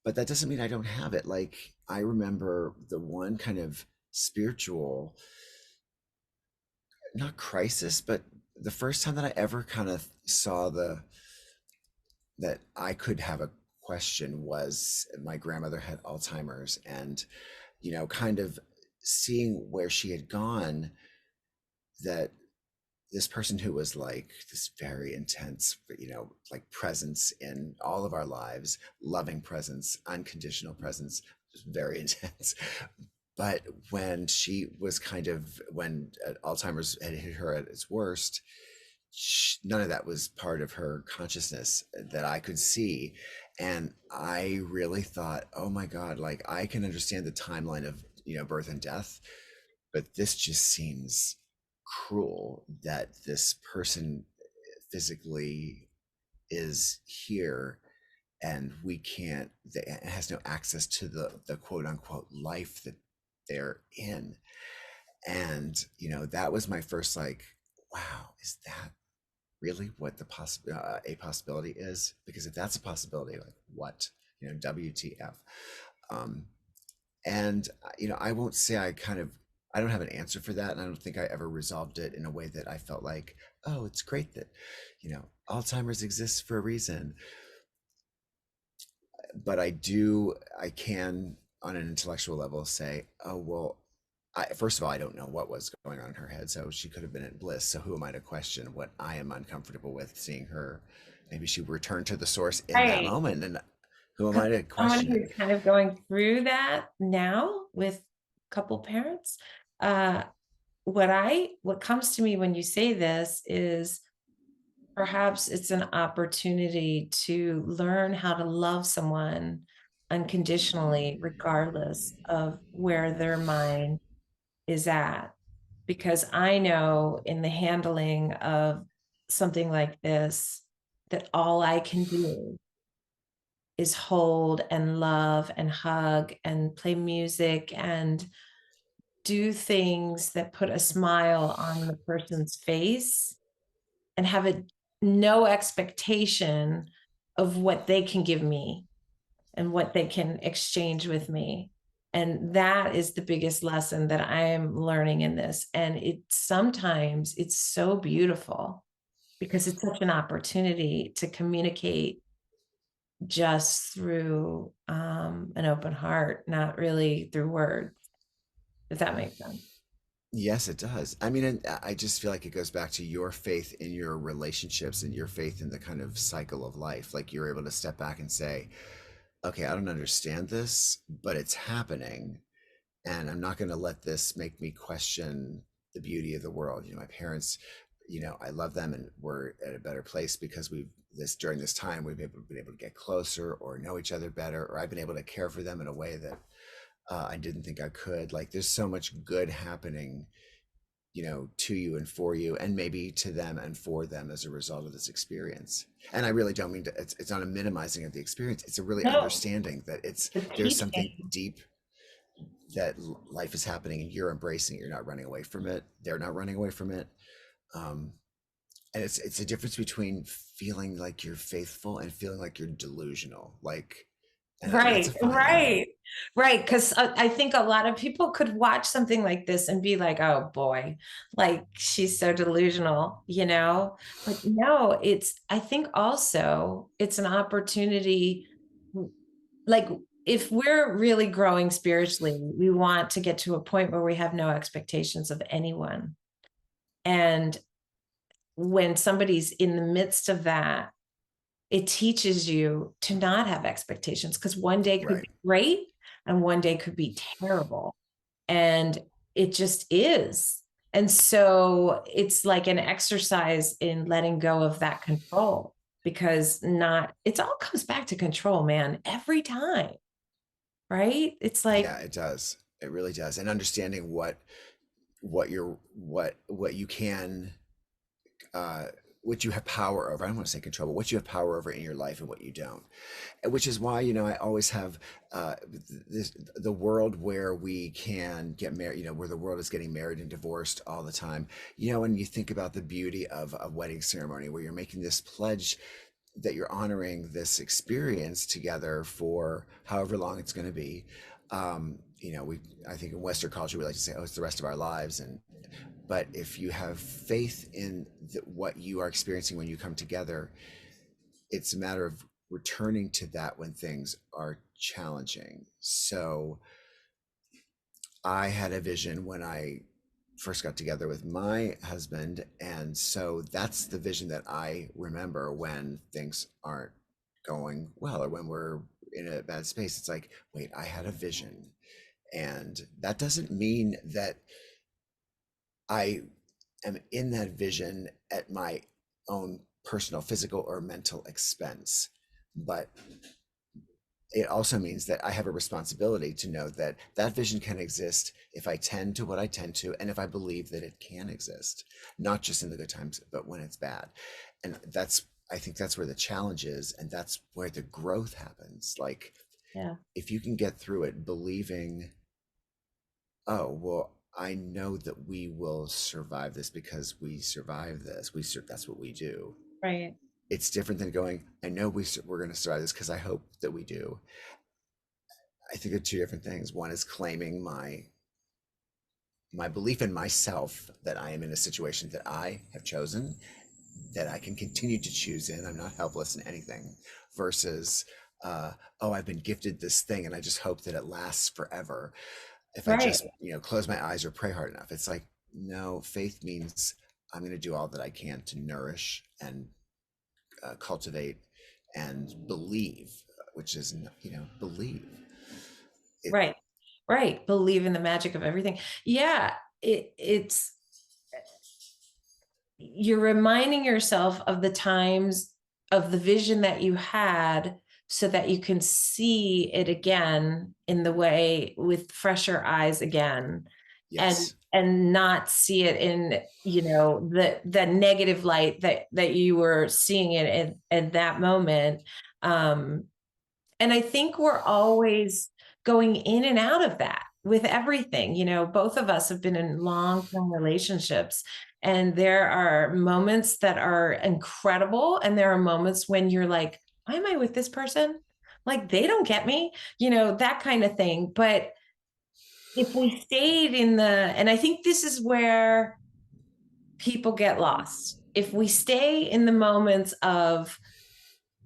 but that doesn't mean I don't have it. Like, I remember the one kind of spiritual, not crisis, but the first time that I ever kind of saw that I could have a question was my grandmother had Alzheimer's, and kind of seeing where she had gone, that this person who was like this very intense, like presence in all of our lives, loving presence, unconditional presence, just very intense. But when she was when Alzheimer's had hit her at its worst, none of that was part of her consciousness that I could see. And I really thought, oh my God, like I can understand the timeline of, birth and death, but this just seems cruel that this person physically is here and we can't, it has no access to the quote unquote life that they're in. And that was my first, like, wow, is that really what a possibility is? Because if that's a possibility, like, what, WTF? um and I won't say I don't have an answer for that, and I don't think I ever resolved it in a way that I felt like, oh, it's great that Alzheimer's exists for a reason. But I can, on an intellectual level, say, oh well, first of all, I don't know what was going on in her head, so she could have been at bliss. So who am I to question what I am uncomfortable with seeing her? Maybe she returned to the source in that Right. moment, and who am I to Someone question it? who's kind of going through that now with couple parents, uh, what comes to me when you say this is perhaps it's an opportunity to learn how to love someone unconditionally, regardless of where their mind is at. Because I know in the handling of something like this, that all I can do is hold and love and hug and play music and do things that put a smile on the person's face and have no expectation of what they can give me and what they can exchange with me. And that is the biggest lesson that I am learning in this. And sometimes it's so beautiful because it's such an opportunity to communicate just through an open heart, not really through words, if that makes sense. Yes, it does. I mean, and I just feel like it goes back to your faith in your relationships and your faith in the kind of cycle of life. Like you're able to step back and say, okay, I don't understand this, but it's happening. And I'm not going to let this make me question the beauty of the world. My parents, I love them, and we're at a better place because during this time, been able to get closer or know each other better, or I've been able to care for them in a way that I didn't think I could. Like there's so much good happening, to you and for you, and maybe to them and for them as a result of this experience. And I really don't mean to, it's not a minimizing of the experience. It's a really No, understanding that the there's something teaching. deep, that life is happening and you're embracing it. You're not running away from it. They're not running away from it. Um, and it's a difference between feeling like you're faithful and feeling like you're delusional. Like, and that's a Right, fine line. right, right. Because I think a lot of people could watch something like this and be like, "Oh boy, like she's so delusional," you know? But no, I think also it's an opportunity. Like, if we're really growing spiritually, we want to get to a point where we have no expectations of anyone. And when somebody's in the midst of that, it teaches you to not have expectations because one day could Right. be great and one day could be terrible. And it just is. And so it's like an exercise in letting go of that control because not, it's all comes back to control, man, every time, right? It's like, Yeah, it does. It really does. And understanding what you can, uh, what you have power over. I don't want to say control, but what you have power over in your life and what you don't. And which is why, I always have the world where we can get married, where the world is getting married and divorced all the time. And you think about the beauty of a wedding ceremony where you're making this pledge that you're honoring this experience together for however long it's going to be. You know, I think in Western culture we like to say, "Oh, it's the rest of our lives," and but if you have faith in what you are experiencing when you come together, it's a matter of returning to that when things are challenging. So I had a vision when I first got together with my husband. And so that's the vision that I remember when things aren't going well or when we're in a bad space. It's like, wait, I had a vision. And that doesn't mean that I am in that vision at my own personal, physical, or mental expense. But it also means that I have a responsibility to know that that vision can exist if I tend to what I tend to, and if I believe that it can exist, not just in the good times, but when it's bad. And I think that's where the challenge is, and that's where the growth happens. Like, Yeah. if you can get through it believing, oh, well, I know that we will survive this because we survive this. That's what we do. Right. It's different than going, I know we're going to survive this because I hope that we do. I think of two different things. One is claiming my belief in myself that I am in a situation that I have chosen, that I can continue to choose in. I'm not helpless in anything. Versus, oh, I've been gifted this thing, and I just hope that it lasts forever. If I Right. just close my eyes or pray hard enough, it's like, no. Faith means I'm going to do all that I can to nourish and cultivate and believe, which is believe it. Right. Right. Believe in the magic of everything. Yeah. It's, you're reminding yourself of the times of the vision that you had so that you can see it again in the way with fresher eyes again, and Yes. not see it in the negative light that you were seeing it in that moment. um and I think we're always going in and out of that with everything. Both of us have been in long-term relationships, and there are moments that are incredible. And there are moments when you're like, why am I with this person? Like, they don't get me, that kind of thing. But if we stayed and I think this is where people get lost. If we stay in the moments of,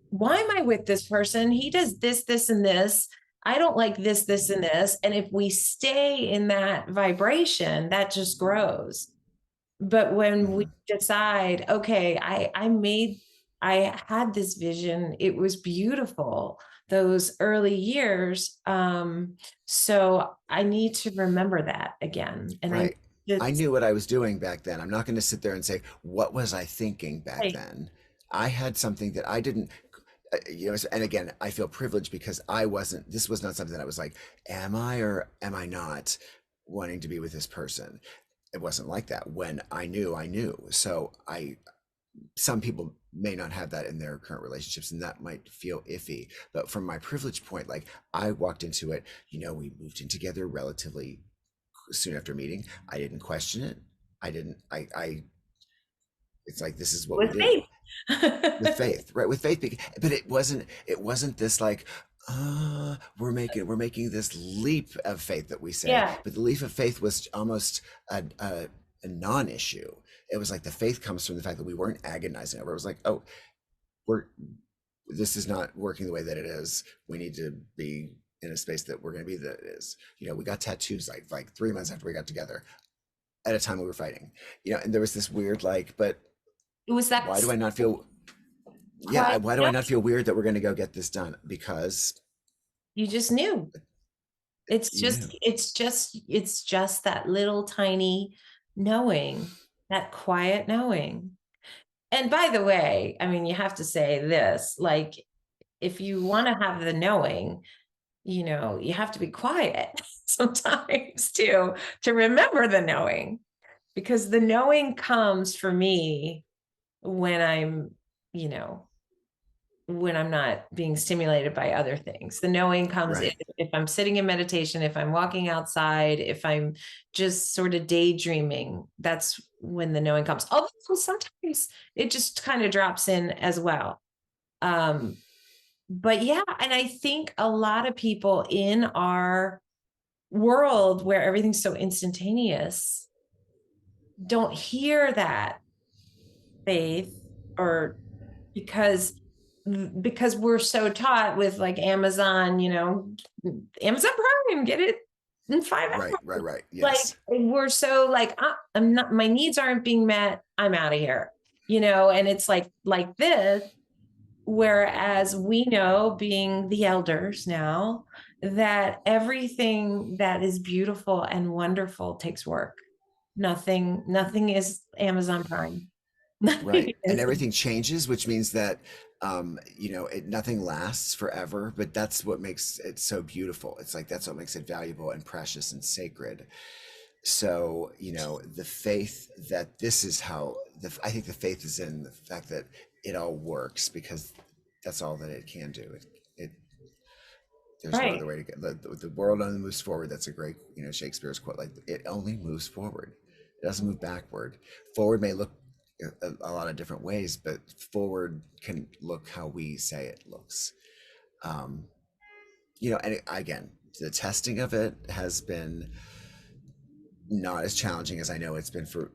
why am I with this person? He does this, this, and this. I don't like this, this, and this. And if we stay in that vibration, that just grows. But when we Mhm. decide, okay, I had this vision, it was beautiful, those early years. So I need to remember that again. And I Right. I just, knew what I was doing back then. I'm not going to sit there and say, what was I thinking back right, then? I had something that I didn't, and again, I feel privileged because this was not something that I was like, am I or am I not wanting to be with this person? It wasn't like that. When I knew, I knew. So some people may not have that in their current relationships, and that might feel iffy. But from my privilege point, like, I walked into it, we moved in together relatively soon after meeting. I didn't question it. I didn't, it's like, this is what we with do faith. with faith, right? With faith. But it wasn't this like, we're making this leap of faith that we say, Yeah. but the leap of faith was almost a non-issue. It was like the faith comes from the fact that we weren't agonizing over it. It was like, oh, we're this is not working the way that it is. We need to be in a space that we're going to be that it is. We got tattoos like 3 months after we got together at a time we were fighting. And there was this weird like, but It was that why do I not feel yeah, quiet. why do I not feel weird that we're going to go get this done? Because You just knew. It's you just knew. that little tiny knowing, that quiet knowing. And by the way, I mean, you have to say this, like, if you want to have the knowing, you have to be quiet sometimes too, to remember the knowing, because the knowing comes for me when you know, when I'm not being stimulated by other things. The knowing comes Right. if I'm sitting in meditation, if I'm walking outside, if I'm just sort of daydreaming, that's when the knowing comes. Although sometimes it just kind of drops in as well. But yeah, and I think a lot of people in our world where everything's so instantaneous don't hear that faith, or because we're so taught with like Amazon, Amazon Prime, get it in 5 hours. Right. Like Yes. we're so like, I'm not, my needs aren't being met, I'm out of here, and it's like this. Whereas we know, being the elders now, that everything that is beautiful and wonderful takes work. Nothing is Amazon Prime. Nothing Right. And is. everything changes, which means that, nothing lasts forever, but that's what makes it so beautiful. It's like, that's what makes it valuable and precious and sacred. So, the faith that this is how, I think the faith is in the fact that it all works, because that's all that it can do. It there's no other Right. way to get the world only moves forward. That's a great, Shakespeare's quote. Like, it only moves forward. It doesn't move backward. Forward may look a lot of different ways, but forward can look how we say it looks. Um, and again, the testing of it has been not as challenging as I know it's been for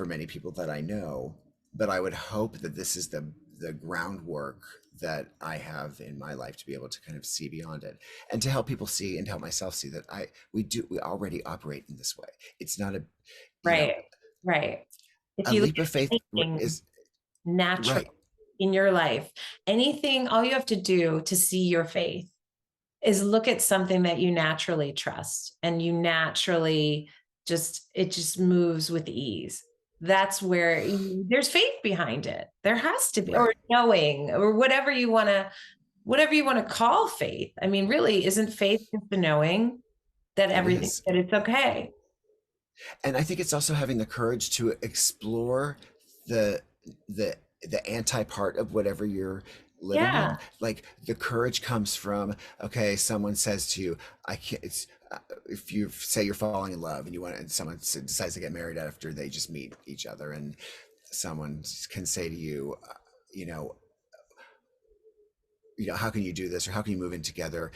many people that I know. But I would hope that this is the groundwork that I have in my life to be able to kind of see beyond it, and to help people see, and to help myself see that we already operate in this way. It's not you know Right. Right. If a you look leap of at faith anything is natural right. in your life, all you have to do to see your faith is look at something that you naturally trust, and you naturally it just moves with ease. That's where there's faith behind it. There has to be, or Right. knowing, or whatever you want to call faith. I mean, really, isn't faith just the knowing that It everything, is. that it's okay? And I think it's also having the courage to explore the the the anti part of whatever you're living in. Yeah. Like, the courage comes from, okay, someone says to you, I can't it's if you say you're falling in love, and someone decides to get married after they just meet each other, and someone can say to you, you know how can you do this, or how can you move in together?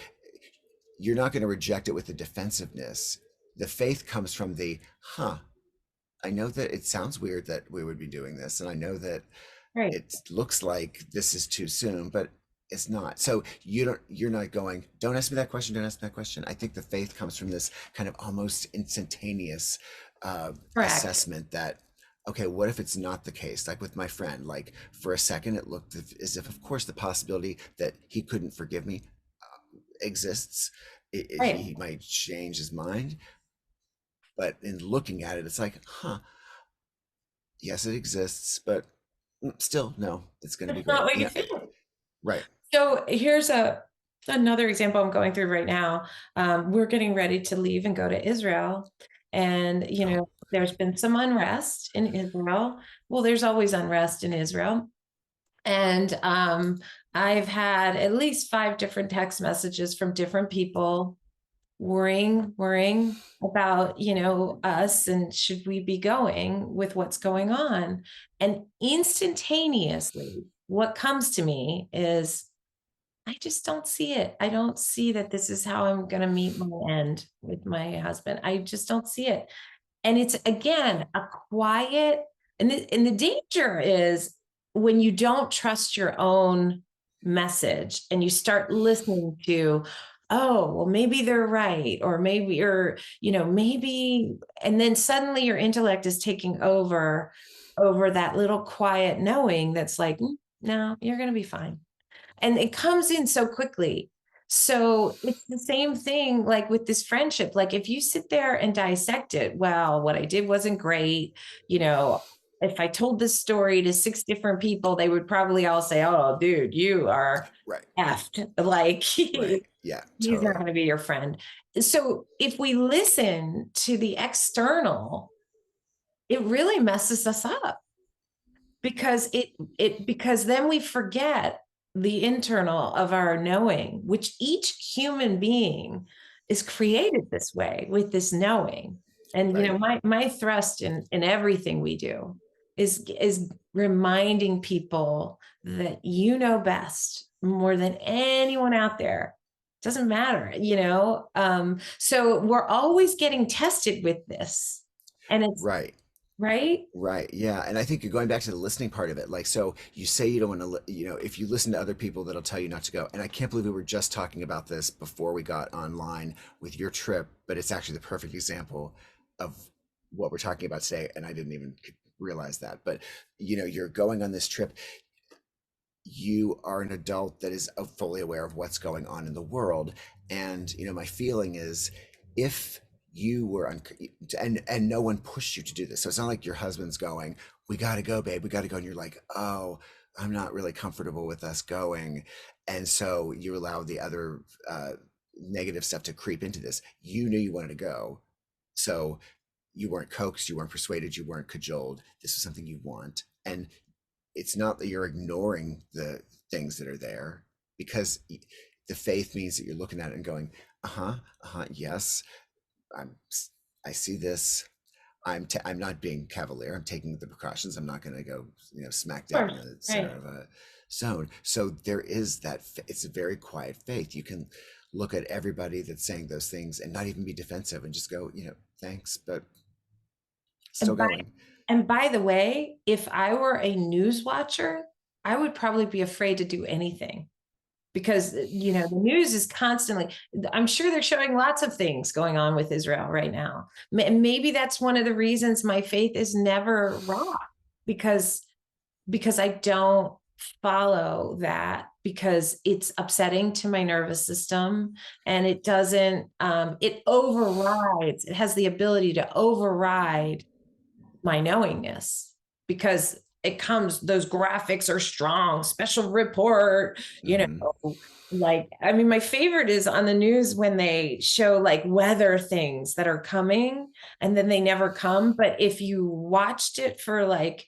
You're not going to reject it with the defensiveness. The faith comes from the, I know that it sounds weird that we would be doing this, and I know that Right. it looks like this is too soon, but it's not. So you're not going, don't ask me that question, don't ask me that question. I think the faith comes from this kind of almost instantaneous Correct. assessment that, okay, what if it's not the case? Like with my friend, like, for a second it looked as if, of course, the possibility that he couldn't forgive me exists. Right. He might change his mind, but in looking at it, it's like, yes, it exists, but still, no, it's going to be That's not great. what you think. Right. So here's another example I'm going through right now. We're getting ready to leave and go to Israel. And, Oh, there's been some unrest in Israel. Well, there's always unrest in Israel. And I've had at least 5 different text messages from different people worrying about, us, and should we be going with what's going on. And instantaneously, what comes to me is, I just don't see it. I don't see that this is how I'm going to meet my end with my husband. I just don't see it. And it's, again, a quiet, and the danger is when you don't trust your own message, and you start listening to, oh, well, maybe they're right, or maybe, maybe, and then suddenly your intellect is taking over that little quiet knowing that's like, no, you're going to be fine, and it comes in so quickly. So it's the same thing like with this friendship. Like, if you sit there and dissect it, well, what I did wasn't great. You know, if I told this story to 6 different people, they would probably all say, "Oh, dude, you are right. effed." Like, Right. Yeah, he's not totally. going to be your friend. So if we listen to the external, it really messes us up, because because then we forget the internal of our knowing, which each human being is created this way, with this knowing. And Right. my thrust in everything we do is reminding people that you know best more than anyone out there. Doesn't matter, you know? So we're always getting tested with this. And it's Right. right. Right. Yeah. And I think you're going back to the listening part of it. Like, so you say you don't want to, if you listen to other people that'll tell you not to go. And I can't believe we were just talking about this before we got online with your trip, but it's actually the perfect example of what we're talking about today. And I didn't even realize that. But, you're going on this trip. You are an adult that is fully aware of what's going on in the world. And, my feeling is if you were and no one pushed you to do this. So it's not like your husband's going, we got to go, babe, we got to go. And you're like, oh, I'm not really comfortable with us going. And so you allow the other negative stuff to creep into this. You knew you wanted to go. So you weren't coaxed, you weren't persuaded, you weren't cajoled. This is something you want. And it's not that you're ignoring the things that are there, because the faith means that you're looking at it and going, yes, I'm, I see this. I'm not being cavalier. I'm taking the precautions. I'm not going to go, smack Of dab in course. the Right. center of a zone. So there is that. It's a very quiet faith. You can look at everybody that's saying those things and not even be defensive and just go, thanks, but still And by going. and by the way, if I were a news watcher, I would probably be afraid to do anything because the news is constantly, I'm sure they're showing lots of things going on with Israel right now. And maybe that's one of the reasons my faith is never raw, because I don't follow that, because it's upsetting to my nervous system, and it doesn't it overrides, it has the ability to override my knowingness, because those graphics are strong, special report, Hmm. like, I mean, my favorite is on the news when they show like weather things that are coming and then they never come. But if you watched it for like,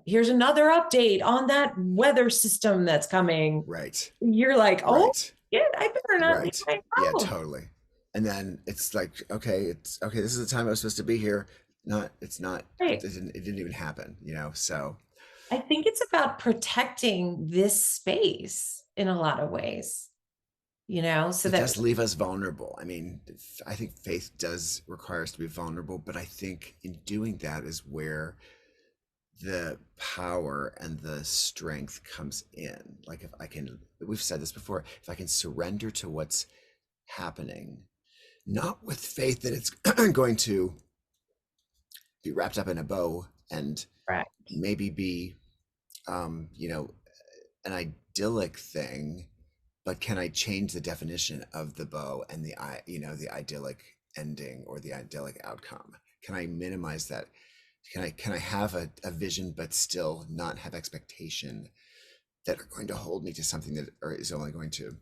here's another update on that weather system that's coming, Right. you're like, oh, Right. yeah, I better not leave Right. my Yeah, house. totally. And then it's like, okay, it's okay. This is the time I was supposed to be here. Not, it's not, Right. it didn't even happen, so I think it's about protecting this space in a lot of ways, so it that, does leave us vulnerable. I mean, I think faith does require us to be vulnerable, but I think in doing that is where the power and the strength comes in. Like if I can, we've said this before, if I can surrender to what's happening, not with faith that it's going to be wrapped up in a bow and right, maybe be an idyllic thing, but can I change the definition of the bow and the idyllic ending or the idyllic outcome? Can I minimize that? Can I have a vision but still not have expectation that are going to hold me to something that is only going to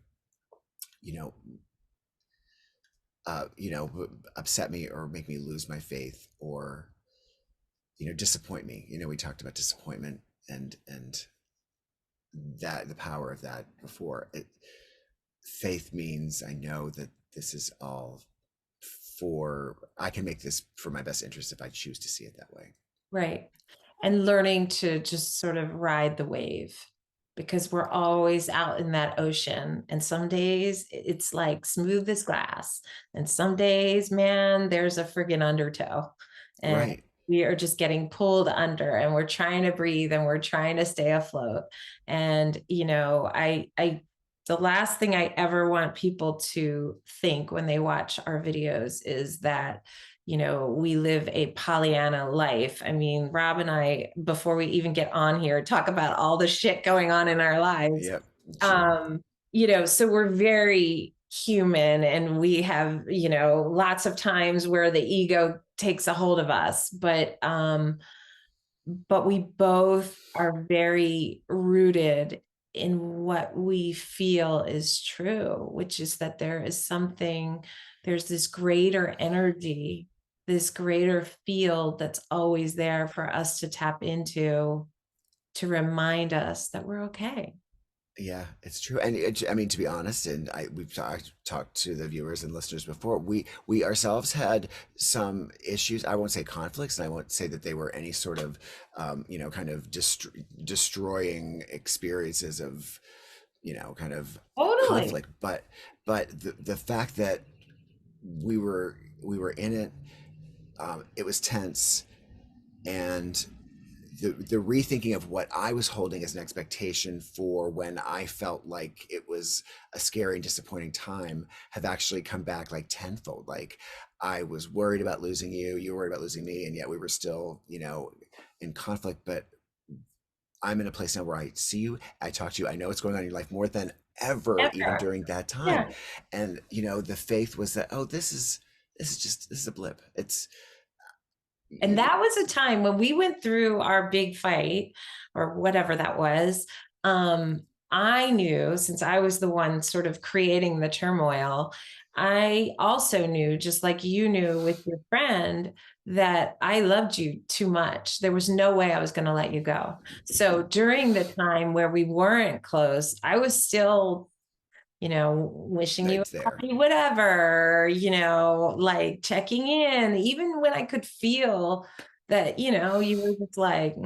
you know uh you know upset me or make me lose my faith or disappoint me. We talked about disappointment and that the power of that before. Faith means I know that this is all I can make this for my best interest if I choose to see it that way. right. And learning to just sort of ride the wave, because we're always out in that ocean. And some days it's like smooth as glass. And some days, man, there's a friggin' undertow. And Right. we are just getting pulled under, and we're trying to breathe, and we're trying to stay afloat. And, the last thing I ever want people to think when they watch our videos is that we live a Pollyanna life. I mean, Rob and I, before we even get on here, talk about all the shit going on in our lives. Yep. Sure. Um, so we're very human, and we have, lots of times where the ego takes a hold of us, but we both are very rooted in what we feel is true, which is that there's this greater energy, this greater field that's always there for us to tap into, to remind us that we're okay. Yeah, it's true. And I mean, to be honest, and talked to the viewers and listeners before, we ourselves had some issues. I won't say conflicts, and I won't say that they were any sort of, kind of destroying experiences of, kind of Totally. conflict. But the fact that we were in it, it was tense, and the rethinking of what I was holding as an expectation for when I felt like it was a scary and disappointing time have actually come back like tenfold. Like, I was worried about losing you, you were worried about losing me, and yet we were still, in conflict. But I'm in a place now where I see you, I talk to you, I know what's going on in your life more than ever, even Ever. during that time. Yeah. And the faith was that, oh, this is a blip. It's And that was a time when we went through our big fight or whatever that was. I knew, since I was the one sort of creating the turmoil, I also knew, just like you knew with your friend, that I loved you too much. There was no way I was going to let you go. So during the time where we weren't close, I was still, wishing you right a there. happy whatever, like checking in, even when I could feel that, you were just like,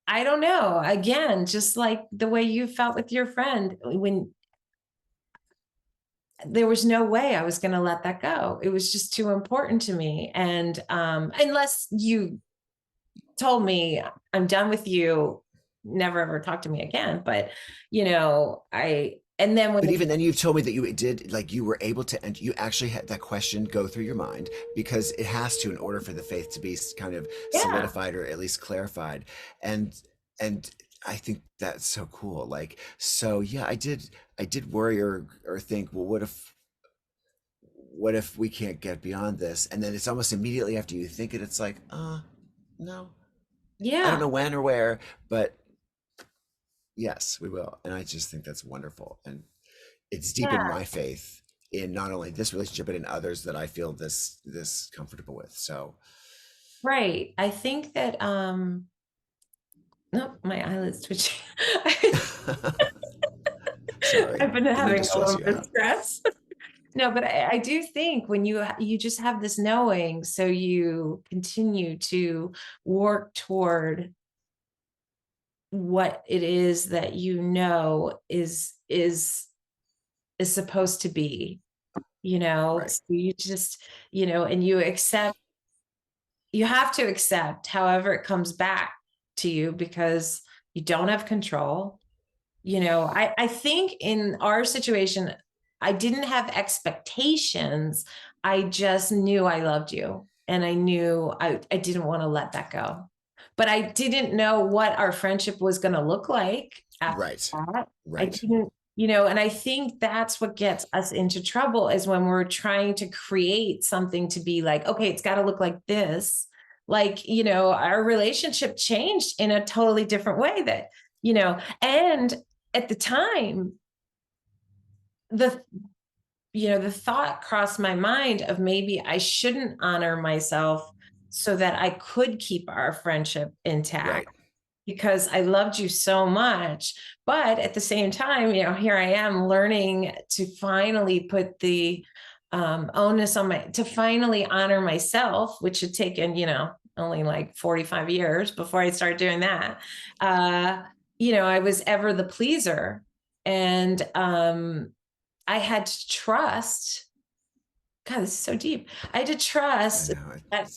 I don't know. Again, just like the way you felt with your friend, when there was no way I was going to let that go. It was just too important to me. And unless you told me I'm done with you, never ever talk to me again. But, and then when But the, even then, you've told me that you did, like, you were able to, and you actually had that question go through your mind, because it has to, in order for the faith to be kind of yeah, solidified or at least clarified. And and I think that's so cool. Like, so yeah, I did worry or think, well, what if we can't get beyond this? And then it's almost immediately after you think it, it's like, no, I don't yeah, know when or where, but yes, we will. And I just think that's wonderful. And it's deepened yeah. my faith in not only this relationship but in others that I feel this comfortable with. So Right. I think that nope, my eyelids twitching. sorry, I've been didn't mean to having a stress little you bit of out. stress. No, but I do think when you just have this knowing, so you continue to work toward what it is that is supposed to be, Right, so you just, and you have to accept however it comes back to you, because you don't have control. I think in our situation, I didn't have expectations. I just knew I loved you. And I knew I didn't want to let that go. But I didn't know what our friendship was going to look like after right, that. I right, didn't, and I think that's what gets us into trouble, is when we're trying to create something to be like, okay, it's got to look like this. Like, our relationship changed in a totally different way and at the time, the the thought crossed my mind of maybe I shouldn't honor myself so that I could keep our friendship intact, right. because I loved you so much. But at the same time, here I am learning to finally put the onus on to finally honor myself, which had taken, only like 45 years before I started doing that. Uh, I was ever the pleaser. And I had to trust. God, this is so deep. I had to I trust know that,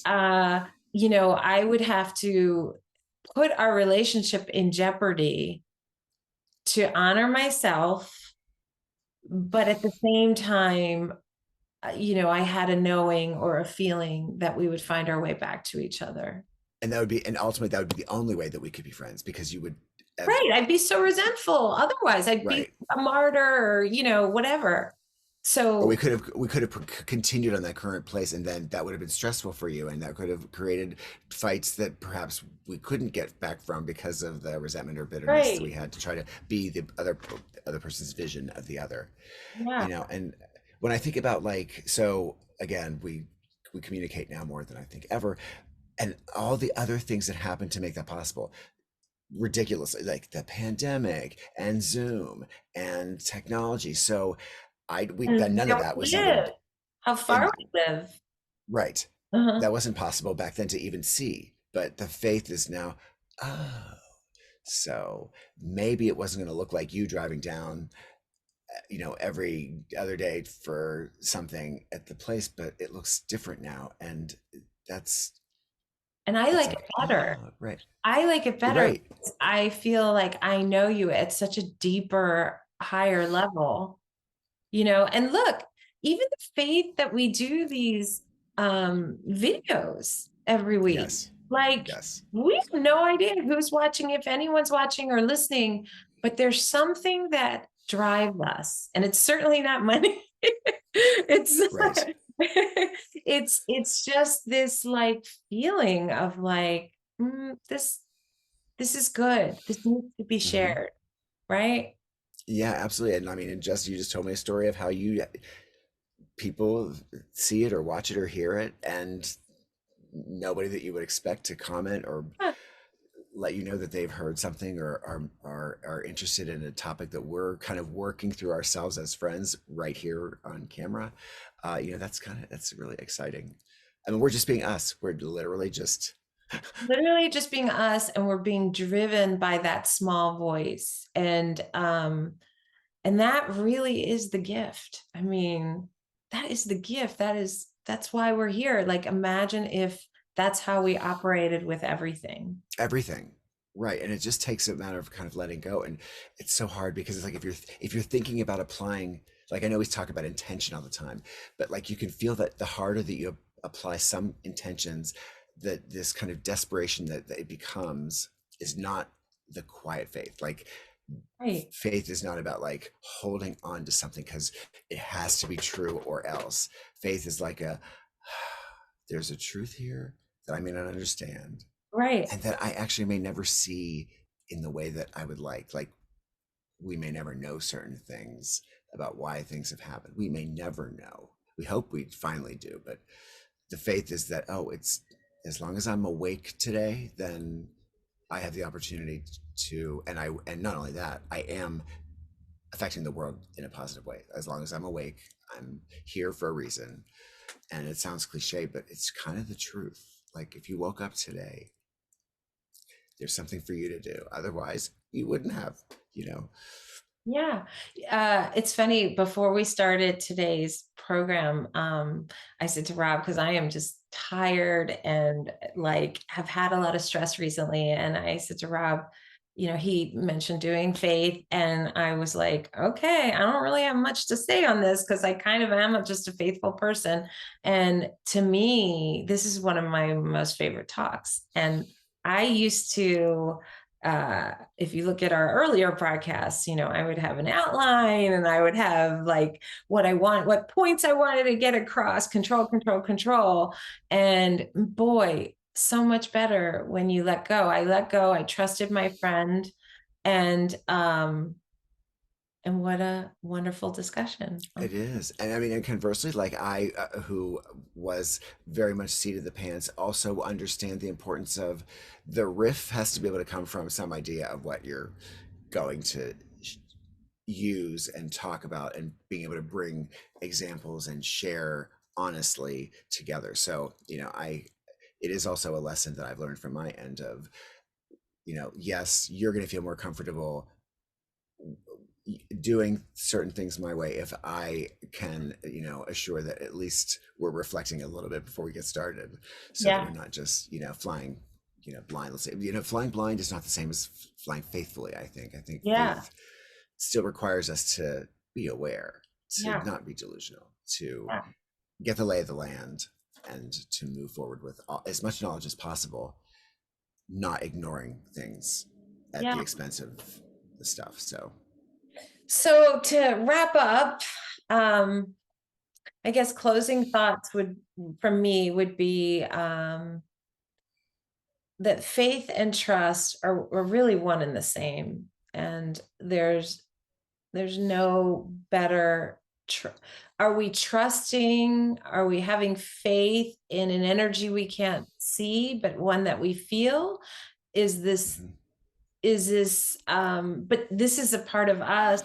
I would have to put our relationship in jeopardy to honor myself. But at the same time, I had a knowing or a feeling that we would find our way back to each other. and ultimately that would be the only way that we could be friends, because you would have, Right. I'd be so resentful. Otherwise, I'd be right. a martyr or, whatever. Or we So, could have continued on that current place, and then that would have been stressful for you, and that could have created fights that perhaps we couldn't get back from because of the resentment or bitterness that we right. had to try to be the other person's vision of the other. Yeah. And when I think about, like, so again, we communicate now more than I think ever, and all the other things that happen to make that possible. ridiculously, like the pandemic and Zoom and technology. So And none of where that we was even live, how far in, we live. right. Uh-huh. That wasn't possible back then to even see, but the faith is now, oh, so maybe it wasn't going to look like you driving down, every other day for something at the place, but it looks different now. And that's, And I it's like it like, better. oh, right, I like it better right. because I feel like I know you at such a deeper, higher level, and look, even the faith that we do these videos every week, Yes, like yes, we have no idea who's watching, if anyone's watching or listening, but there's something that drives us, and it's certainly not money. It's right. it's just this like feeling of like, this is good. This needs to be Hmm. shared, right? Yeah, absolutely. And I mean, you just told me a story of how people see it or watch it or hear it, and nobody that you would expect to comment or Huh, let you know that they've heard something or are interested in a topic that we're kind of working through ourselves as friends right here on camera. That's really exciting. I mean, we're just being us. We're literally just literally just being us, and we're being driven by that small voice. And that really is the gift. I mean, that is the gift. That's why we're here. Like imagine if that's how we operated with everything. everything. Right. And it just takes a matter of kind of letting go. And it's so hard because it's like if you're thinking about applying, like I know we talk about intention all the time, but like you can feel that the harder that you apply some intentions, that this kind of desperation that it becomes is not the quiet faith. Like Right. faith is not about like holding on to something because it has to be true or else. Faith is like there's a truth here that I may not understand Right. and that I actually may never see in the way that I would like. Like we may never know certain things about why things have happened. We may never know. We hope we finally do, but the faith is that, oh, it's as long as I'm awake today, then I have the opportunity to, and not only that, I am affecting the world in a positive way. As long as I'm awake, I'm here for a reason. And it sounds cliche, but it's kind of the truth. Like if you woke up today, there's something for you to do. Otherwise, you wouldn't have, you know. Yeah. It's funny, before we started today's program, I said to Rob, because I am just tired and like have had a lot of stress recently. And I said to Rob, he mentioned doing faith. And I was like, okay, I don't really have much to say on this because I kind of am just a faithful person. And to me, this is one of my most favorite talks. And I used to if you look at our earlier broadcasts, I would have an outline and I would have like what points I wanted to get across, control, control, control. And boy, so much better when you let go. I let go. I trusted my friend, and what a wonderful discussion. It is. And I mean, and conversely, like who was very much seat of the pants, also understand the importance of the riff has to be able to come from some idea of what you're going to use and talk about and being able to bring examples and share honestly together. So, it is also a lesson that I've learned from my end of, yes, you're going to feel more comfortable doing certain things my way if I can, assure that at least we're reflecting a little bit before we get started, so that Yeah. we're not just, flying, blind. Let's say, flying blind is not the same as flying faithfully. I think Yeah. faith still requires us to be aware, to Yeah. not be delusional, to Yeah. get the lay of the land, and to move forward with as much knowledge as possible, not ignoring things at the Yeah. expense of the stuff. So So to wrap up, um, I guess closing thoughts from me would be, that faith and trust are really one and the same. And there's no better. Are we trusting? Are we having faith in an energy we can't see, but one that we feel? Is this mhm. is this, but this is a part of us,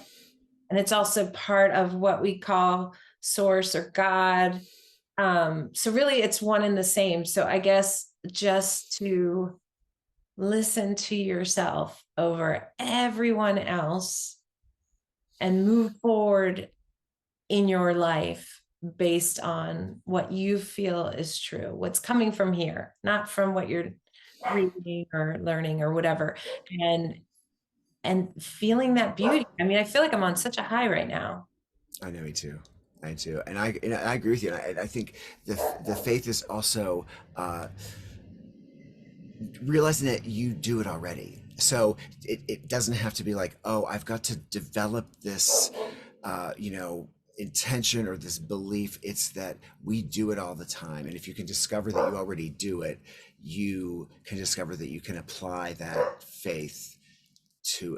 and it's also part of what we call source or God. So really it's one and the same. So I guess just to listen to yourself over everyone else and move forward in your life based on what you feel is true, what's coming from here, not from what you're reading or learning or whatever. And feeling that beauty. I mean, I feel like I'm on such a high right now. I know, me too. I too, and I agree with you. And I think the faith is also realizing that you do it already. So it doesn't have to be like, oh, I've got to develop this, intention or this belief. It's that we do it all the time. And if you can discover that you already do it, you can discover that you can apply that faith to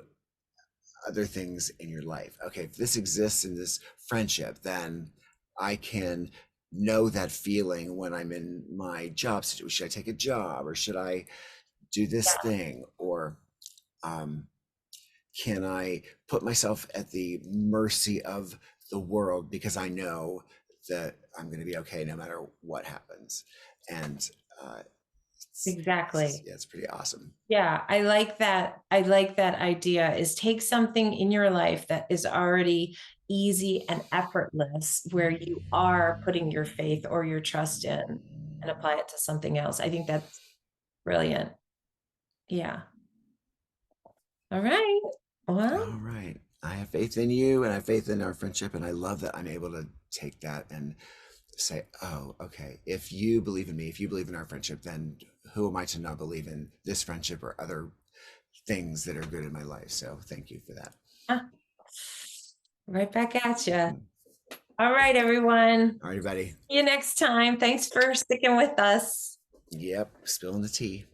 other things in your life. Okay, if this exists in this friendship, then I can know that feeling when I'm in my job situation. Should I take a job, or should I do this Yeah, thing, or um, can I put myself at the mercy of the world because I know that I'm going to be okay no matter what happens. And uh, exactly. yeah, it's pretty awesome. Yeah, I like that. I like that idea is take something in your life that is already easy and effortless where you are putting your faith or your trust in and apply it to something else. I think that's brilliant. Yeah. All right. Well, All right. I have faith in you, and I have faith in our friendship. And I love that I'm able to take that and say, oh, okay, if you believe in me, if you believe in our friendship, then who am I to not believe in this friendship or other things that are good in my life? So thank you for that. ah, right back at you. All right, everyone. All right, buddy. See you next time. Thanks for sticking with us. Yep, spilling the tea.